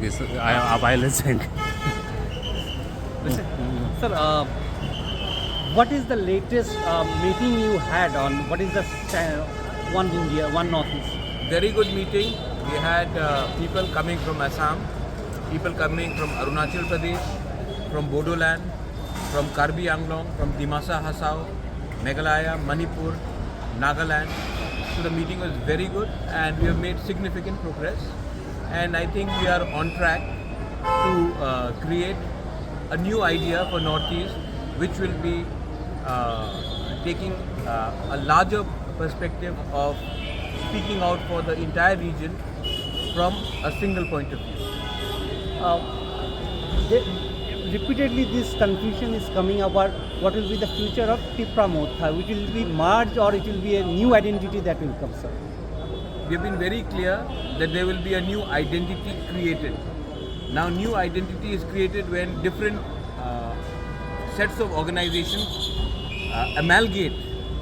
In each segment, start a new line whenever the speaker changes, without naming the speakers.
this violence.
Sir, what is the latest meeting you had on what is the One India, One Northeast?
Very good meeting. We had people coming from Assam, people coming from Arunachal Pradesh, from Bodoland, from Karbi Anglong, from Dimasa Hasao, Meghalaya, Manipur, Nagaland. So the meeting was very good and we have made significant progress. And I think we are on track to create a new idea for Northeast, which will be taking a larger perspective of speaking out for the entire region from a single point of view.
Repeatedly this confusion is coming about what will be the future of Tipra Motha, which will be merged or it will be a new identity that will come, sir.
We have been very clear that there will be a new identity created. Now new identity is created when different sets of organizations amalgate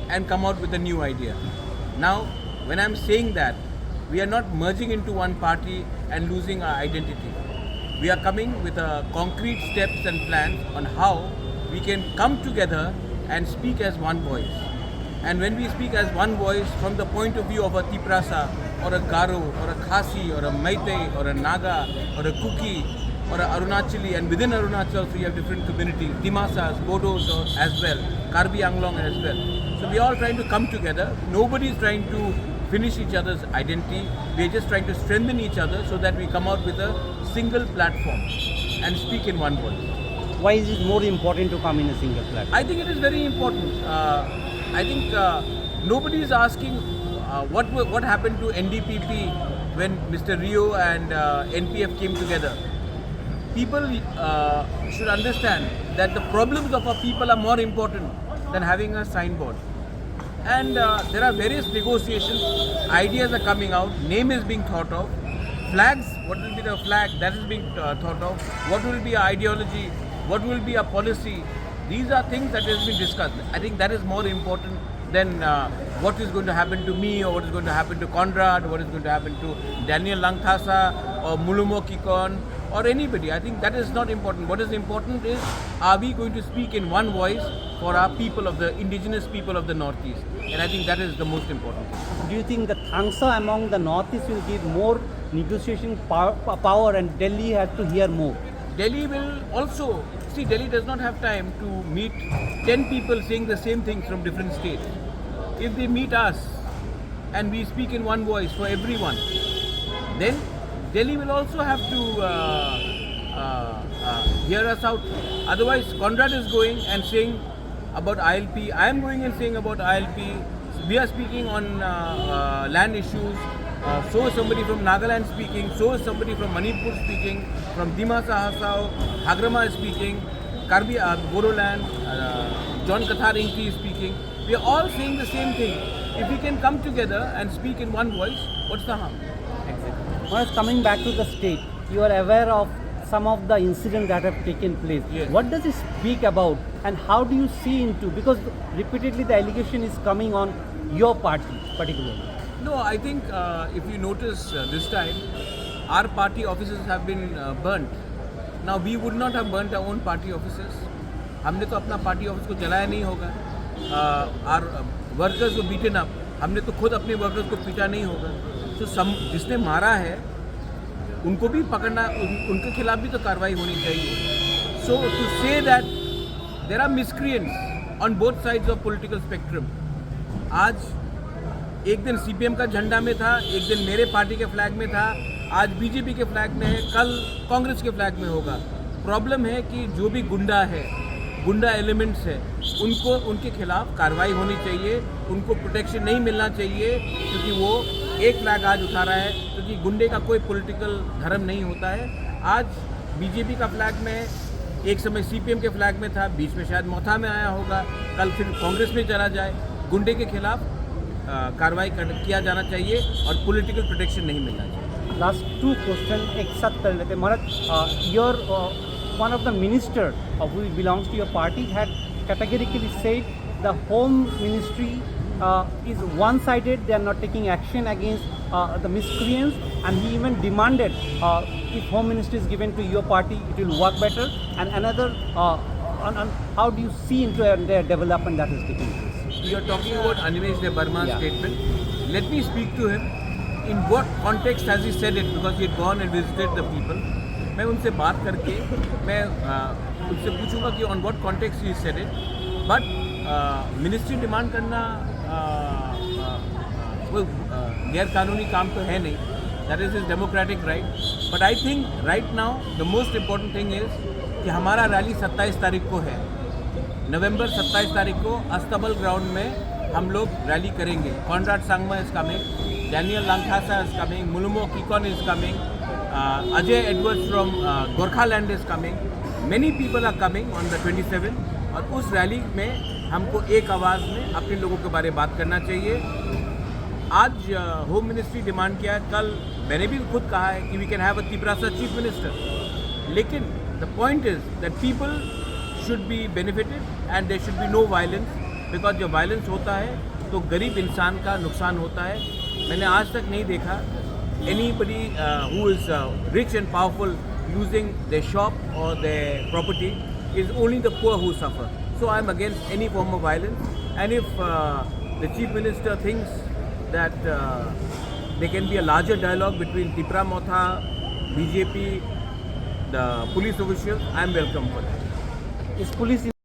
and come out with a new idea. Now when I'm saying that, we are not merging into one party and losing our identity. We are coming with concrete steps and plans on how we can come together and speak as one voice. And when we speak as one voice from the point of view of a Tiprasa or a Garo or a Khasi or a Meitei or a Naga or a Kuki or a Arunachali, and within Arunachal we have different communities, Dimasas, Bodos as well, Karbi Anglong as well. So we are all trying to come together. Nobody is trying to finish each other's identity. We are just trying to strengthen each other so that we come out with a single platform and speak in one voice.
Why is it more important to come in a single platform?
I think it is very important. I think nobody is asking what happened to NDPP when Mr. Rio and NPF came together. People should understand that the problems of our people are more important than having a signboard. And there are various negotiations, ideas are coming out, name is being thought of, flags, what will be the flag, that is being thought of, what will be our ideology, what will be our policy. These are things that has been discussed. I think that is more important than what is going to happen to me or what is going to happen to Conrad, what is going to happen to Daniel Langthasa or Mulumo Kikon or anybody. I think that is not important. What is important is, are we going to speak in one voice for our people of the indigenous people of the Northeast? And I think that is the most important thing.
Do you think the Thangsa among the Northeast will give more negotiation power and Delhi has to hear more?
Delhi will also, see, Delhi does not have time to meet 10 people saying the same things from different states. If they meet us and we speak in one voice for everyone, then Delhi will also have to hear us out. Otherwise, Conrad is going and saying about ILP, I am going and saying about ILP, we are speaking on land issues, so is somebody from Nagaland speaking, so is somebody from Manipur speaking, from Dimasa Hasao, Hagrama is speaking, Karbi Bodoland, John Kathar Inki is speaking. We are all saying the same thing. If we can come together and speak in one voice, what's the harm?
Exactly. Now, coming back to the state, you are aware of some of the incidents that have taken place.
Yes.
What does it speak about and how do you see into, because repeatedly the allegation is coming on your party particularly?
No, I think if you notice this time, our party offices have been burnt. Now we would not have burnt our own party offices. हमने तो अपना party office को जलाया नहीं होगा. Our workers were beaten up. हमने तो खुद अपने workers को पीटा नहीं होगा. So जिसने मारा है, उनको भी पकड़ना, उनके खिलाफ भी तो कार्रवाई होनी चाहिए. So to say that there are miscreants on both sides of political spectrum. आज एक दिन CPM का झंडा में था, एक दिन मेरे पार्टी के फ्लैग में था, आज BJP के फ्लैग में है, कल कांग्रेस के फ्लैग में होगा. प्रॉब्लम है कि जो भी गुंडा है, गुंडा एलिमेंट्स है, उनको उनके खिलाफ कार्रवाई होनी चाहिए, उनको प्रोटेक्शन नहीं मिलना चाहिए क्योंकि वो एक फ्लैग आज उठा रहा है, क्योंकि गुंडे का कोई पॉलिटिकल धर्म नहीं होता है. आज BJP का फ्लैग में है, एक समय CPM के फ्लैग में था, बीच में शायद मोथा में आया होगा, कल फिर कांग्रेस में चला जाए. गुंडे के खिलाफ कार्रवाई किया जाना चाहिए और पॉलिटिकल प्रोटेक्शन नहीं मिलना चाहिए.
लास्ट 2 क्वेश्चन एक साथ कर लेते हैं. महाराज, your one of the minister who belongs to your party had categorically said the home ministry is one-sided. They are not taking action against the miscreants, and he even demanded if Home Ministry is given to your party, it will work better. And another, on how do you see into their development that is taking place?
You are talking about Animesh Burma's
Yeah.
statement. Let me speak to him. In what context has he said it? Because he had gone and visited the people. मैं उनसे बात करके मैं उनसे पूछूंगा कि on what context he said it. But ministry demand करना वो गैर कानूनी काम तो है नहीं. That is his democratic right. But I think right now the most important thing is कि हमारा रैली 27 तारीख को है. नवंबर 27 तारीख को अस्तबल ग्राउंड में हम लोग रैली करेंगे. Conrad Sangma is coming, Daniel Langthasa is coming, Mhonlumo Kikon is coming, Ajay Edwards from Gorkhaland is coming. Many people are coming on the 27. और उस रैली में हमको एक आवाज़ में अपने लोगों के बारे में बात करना चाहिए. आज होम मिनिस्ट्री डिमांड किया है, कल मैंने भी खुद कहा है कि we can have a Tiprasa chief minister. लेकिन the point is that people should be benefited and there should be no violence, because जब वायलेंस होता है तो गरीब इंसान का नुकसान होता है. मैंने आज तक नहीं देखा anybody who is rich and powerful losing their shop or their property. Is only the poor who suffer. So I am against any form of violence, and if the chief minister thinks that there can be a larger dialogue between Tipra Motha, BJP, the police officials, I am welcome for that.
Is police